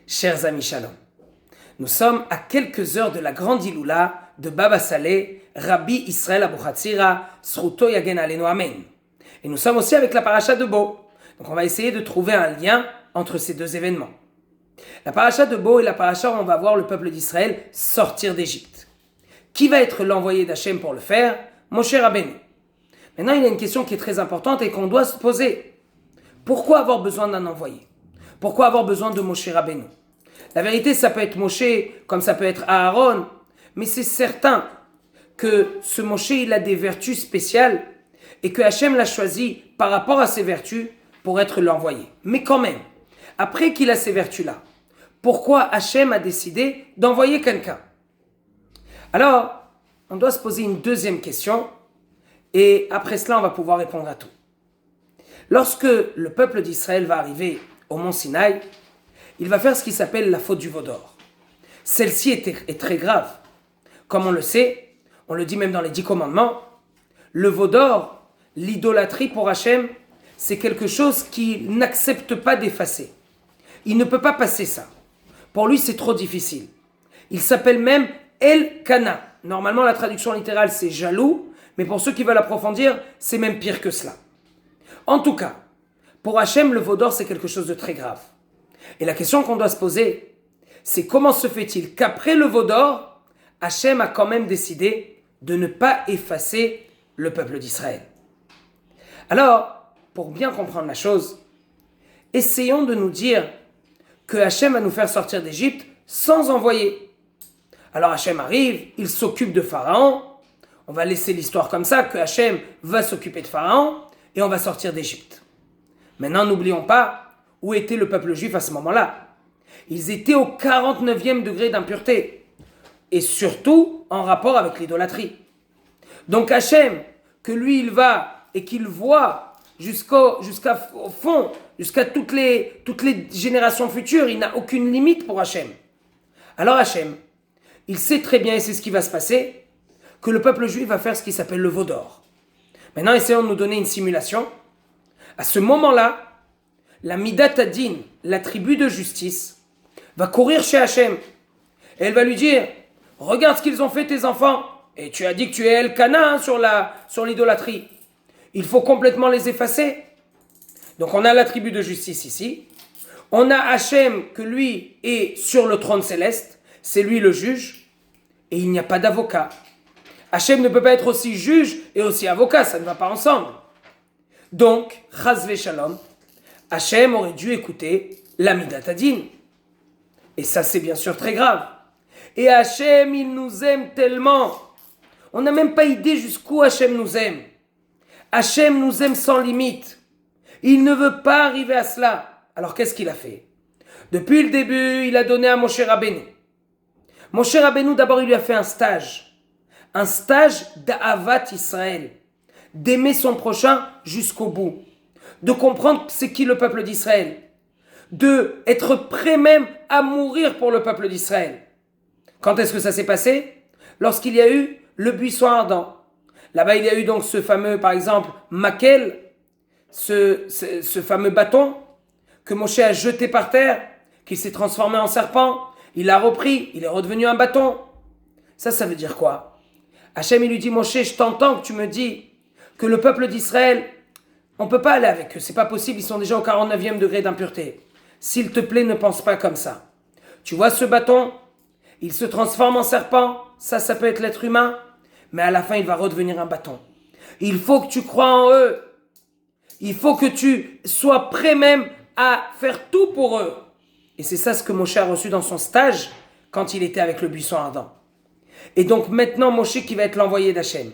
Chers amis, shalom. Nous sommes à quelques heures de la grande Iloula de Baba Saleh, Rabbi Israël Abuchatzira, Sruto Yagen Alenu Amen. Et nous sommes aussi avec la paracha de Bo. Donc on va essayer de trouver un lien entre ces deux événements. La paracha de Bo est la paracha où on va voir le peuple d'Israël sortir d'Égypte. Qui va être l'envoyé d'Hachem pour le faire? Moshe Rabbeinu. Maintenant, il y a une question qui est très importante et qu'on doit se poser. Pourquoi avoir besoin d'un envoyé? Pourquoi avoir besoin de Moshe Rabbeinu? La vérité, ça peut être Moshe, comme ça peut être Aaron, mais c'est certain que ce Moshe, il a des vertus spéciales et que Hachem l'a choisi par rapport à ses vertus pour être l'envoyé. Mais quand même, après qu'il a ces vertus-là, pourquoi Hachem a décidé d'envoyer quelqu'un? Alors, on doit se poser une deuxième question et après cela, on va pouvoir répondre à tout. Lorsque le peuple d'Israël va arriver au mont Sinaï, il va faire ce qui s'appelle la faute du veau d'or. Celle-ci est très grave. Comme on le sait, on le dit même dans les 10 commandements, le veau d'or, l'idolâtrie pour Hachem, c'est quelque chose qu'il n'accepte pas d'effacer. Il ne peut pas passer ça. Pour lui, c'est trop difficile. Il s'appelle même El-Kana. Normalement, la traduction littérale, c'est jaloux, mais pour ceux qui veulent approfondir, c'est même pire que cela. En tout cas, pour Hachem, le veau d'or, c'est quelque chose de très grave. Et la question qu'on doit se poser, c'est comment se fait-il qu'après le veau d'or, Hachem a quand même décidé de ne pas effacer le peuple d'Israël. Alors, pour bien comprendre la chose, essayons de nous dire que Hachem va nous faire sortir d'Égypte sans envoyer. Alors Hachem arrive, il s'occupe de Pharaon, on va laisser l'histoire comme ça, que Hachem va s'occuper de Pharaon, et on va sortir d'Égypte. Maintenant, n'oublions pas où était le peuple juif à ce moment-là. Ils étaient au 49e degré d'impureté, et surtout en rapport avec l'idolâtrie. Donc Hachem, que lui il va et qu'il voit jusqu'au fond, jusqu'à toutes les générations futures, il n'a aucune limite pour Hachem. Alors Hachem, il sait très bien, et c'est ce qui va se passer, que le peuple juif va faire ce qui s'appelle le veau d'or. Maintenant, essayons de nous donner une simulation. À ce moment-là, la Midat Adin, la tribu de justice, va courir chez Hachem. Et elle va lui dire, regarde ce qu'ils ont fait tes enfants. Et tu as dit que tu es El-Kana sur l'idolâtrie. Il faut complètement les effacer. Donc on a la tribu de justice ici. On a Hachem que lui est sur le trône céleste. C'est lui le juge. Et il n'y a pas d'avocat. Hachem ne peut pas être aussi juge et aussi avocat. Ça ne va pas ensemble. Donc, Chas v'Shalom, Hachem aurait dû écouter la Midat Adin. Et ça, c'est bien sûr très grave. Et Hachem, il nous aime tellement. On n'a même pas idée jusqu'où Hachem nous aime. Hachem nous aime sans limite. Il ne veut pas arriver à cela. Alors, qu'est-ce qu'il a fait? Depuis le début, il a donné à Moshe Rabbeinu. Moshe Rabbeinu, d'abord, il lui a fait un stage. Un stage d'Ahavat Israël. D'aimer son prochain jusqu'au bout. De comprendre c'est qui le peuple d'Israël. De être prêt même à mourir pour le peuple d'Israël. Quand est-ce que ça s'est passé? Lorsqu'il y a eu le buisson ardent. Là-bas, il y a eu donc ce fameux, par exemple, Makel, ce fameux bâton que Moshe a jeté par terre, qui s'est transformé en serpent. Il l'a repris, il est redevenu un bâton. Ça veut dire quoi? Hachem, il lui dit, Moshe, je t'entends que tu me dis que le peuple d'Israël, on ne peut pas aller avec eux, c'est pas possible, ils sont déjà au 49e degré d'impureté. S'il te plaît, ne pense pas comme ça. Tu vois ce bâton? Il se transforme en serpent, ça peut être l'être humain, mais à la fin, il va redevenir un bâton. Il faut que tu crois en eux. Il faut que tu sois prêt même à faire tout pour eux. Et c'est ça ce que Moshe a reçu dans son stage quand il était avec le buisson ardent. Et donc maintenant, Moshe qui va être l'envoyé d'Hachem,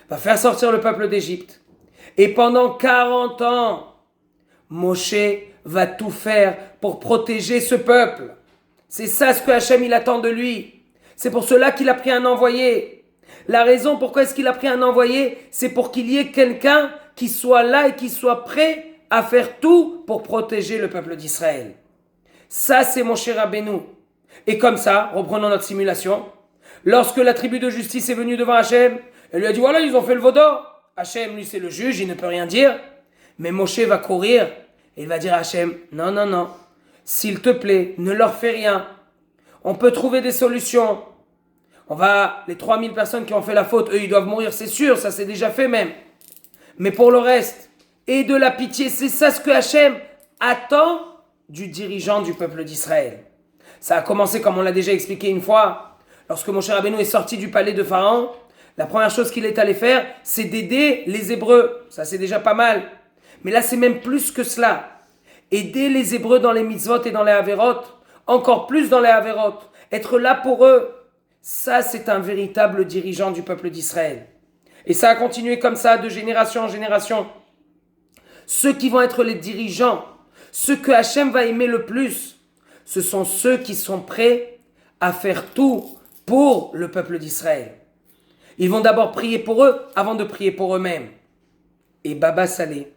va faire sortir le peuple d'Égypte. Et pendant 40 ans, Moshe va tout faire pour protéger ce peuple. C'est ça ce que Hachem il attend de lui. C'est pour cela qu'il a pris un envoyé. La raison pourquoi est-ce qu'il a pris un envoyé, c'est pour qu'il y ait quelqu'un qui soit là et qui soit prêt à faire tout pour protéger le peuple d'Israël. Ça, c'est Moshe Rabbeinu. Et comme ça, reprenons notre simulation, lorsque la tribu de justice est venue devant Hachem, elle lui a dit, voilà, ils ont fait le veau d'or. Hachem, lui, c'est le juge, il ne peut rien dire. Mais Moshe va courir et il va dire à Hachem, non. s'il te plaît, ne leur fais rien. On peut trouver des solutions. Les 3000 personnes qui ont fait la faute, eux, ils doivent mourir, c'est sûr, ça c'est déjà fait même. Mais pour le reste, et de la pitié, c'est ça ce que Hachem attend du dirigeant du peuple d'Israël. Ça a commencé, comme on l'a déjà expliqué une fois, lorsque Moshe Rabbeinu est sorti du palais de Pharaon, la première chose qu'il est allé faire, c'est d'aider les Hébreux. Ça c'est déjà pas mal. Mais là c'est même plus que cela. Aider les Hébreux dans les mitzvot et dans les averot, encore plus dans les averot. Être là pour eux, ça c'est un véritable dirigeant du peuple d'Israël. Et ça a continué comme ça de génération en génération. Ceux qui vont être les dirigeants, ceux que Hachem va aimer le plus, ce sont ceux qui sont prêts à faire tout pour le peuple d'Israël. Ils vont d'abord prier pour eux avant de prier pour eux-mêmes. Et Baba Salé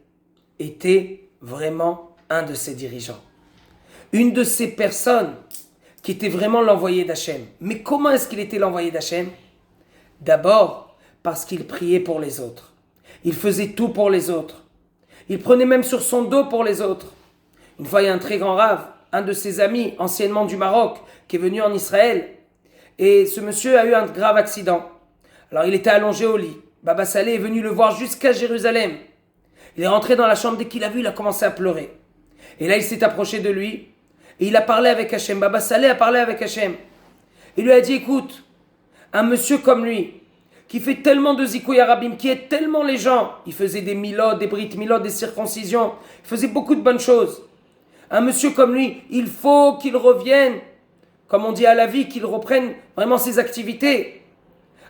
était vraiment un de ces dirigeants. Une de ces personnes qui était vraiment l'envoyé d'Hachem. Mais comment est-ce qu'il était l'envoyé d'Hachem? D'abord, parce qu'il priait pour les autres. Il faisait tout pour les autres. Il prenait même sur son dos pour les autres. Une fois, il y a un très grand rave, un de ses amis, anciennement du Maroc, qui est venu en Israël. Et ce monsieur a eu un grave accident. Alors, il était allongé au lit. Baba Salé est venu le voir jusqu'à Jérusalem. Il est rentré dans la chambre, dès qu'il l'a vu, il a commencé à pleurer. Et là, il s'est approché de lui. Et il a parlé avec Hachem. Baba Salé a parlé avec Hachem. Il lui a dit, écoute, un monsieur comme lui, qui fait tellement de zikouï arabim, qui aide tellement les gens, il faisait des milod, des brit milod, des circoncisions, il faisait beaucoup de bonnes choses. Un monsieur comme lui, il faut qu'il revienne, comme on dit à la vie, qu'il reprenne vraiment ses activités.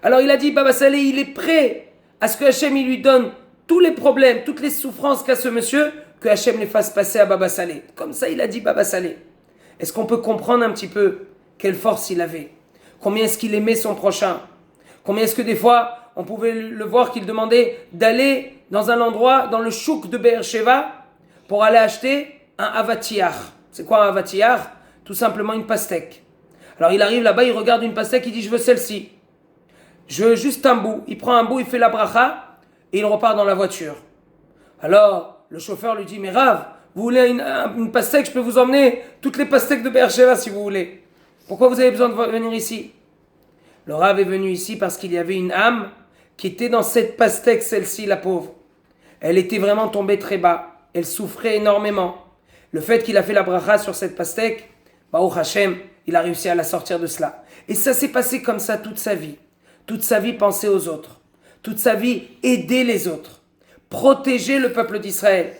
Alors il a dit, Baba Salé, il est prêt à ce que Hachem il lui donne tous les problèmes, toutes les souffrances qu'a ce monsieur, que Hachem les fasse passer à Baba Salé. Comme ça, il a dit Baba Salé. Est-ce qu'on peut comprendre un petit peu quelle force il avait? Combien est-ce qu'il aimait son prochain? Combien est-ce que des fois, on pouvait le voir qu'il demandait d'aller dans un endroit, dans le chouk de Be'er-Sheva, pour aller acheter un avatiyar. C'est quoi un avatiyar? Tout simplement une pastèque. Alors il arrive là-bas, il regarde une pastèque, il dit, je veux celle-ci. Je veux juste un bout. Il prend un bout, il fait la bracha, et il repart dans la voiture. Alors, le chauffeur lui dit, mais Rav, vous voulez une pastèque, je peux vous emmener toutes les pastèques de Be'er-Sheva si vous voulez. Pourquoi vous avez besoin de venir ici? Le Rav est venu ici parce qu'il y avait une âme qui était dans cette pastèque, celle-ci, la pauvre. Elle était vraiment tombée très bas. Elle souffrait énormément. Le fait qu'il a fait la bracha sur cette pastèque, Baruch Hashem, il a réussi à la sortir de cela. Et ça s'est passé comme ça toute sa vie. Toute sa vie, penser aux autres. Toute sa vie, aider les autres. Protéger le peuple d'Israël.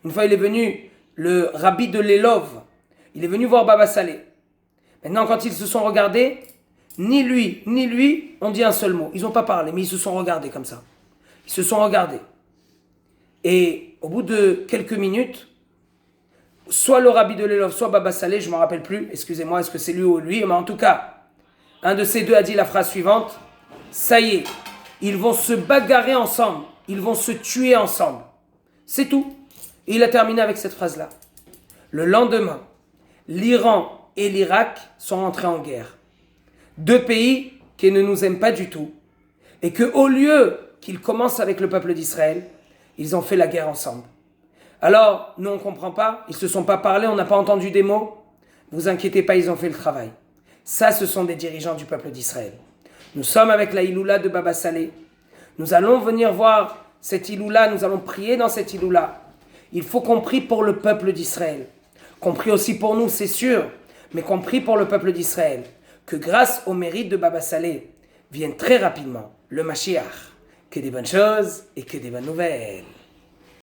Une fois, il est venu, le rabbi de l'Elov. Il est venu voir Baba Salé. Maintenant, quand ils se sont regardés, ni lui ont dit un seul mot. Ils n'ont pas parlé, mais ils se sont regardés comme ça. Ils se sont regardés. Et au bout de quelques minutes, soit le rabbi de l'Elov, soit Baba Salé, je ne me rappelle plus, excusez-moi, est-ce que c'est lui ou lui, mais en tout cas, un de ces deux a dit la phrase suivante, ça y est, ils vont se bagarrer ensemble, ils vont se tuer ensemble. C'est tout. Et il a terminé avec cette phrase-là. Le lendemain, l'Iran et l'Irak sont entrés en guerre. Deux pays qui ne nous aiment pas du tout. Et qu'au lieu qu'ils commencent avec le peuple d'Israël, ils ont fait la guerre ensemble. Alors, nous on ne comprend pas, ils ne se sont pas parlé, on n'a pas entendu des mots. Vous inquiétez pas, ils ont fait le travail. Ça, ce sont des dirigeants du peuple d'Israël. Nous sommes avec la Iloula de Baba Salé. Nous allons venir voir cette Iloula, nous allons prier dans cette Iloula. Il faut qu'on prie pour le peuple d'Israël. Qu'on prie aussi pour nous, c'est sûr, mais qu'on prie pour le peuple d'Israël. Que grâce au mérite de Baba Salé, vienne très rapidement le Mashiach. Que des bonnes choses et que des bonnes nouvelles.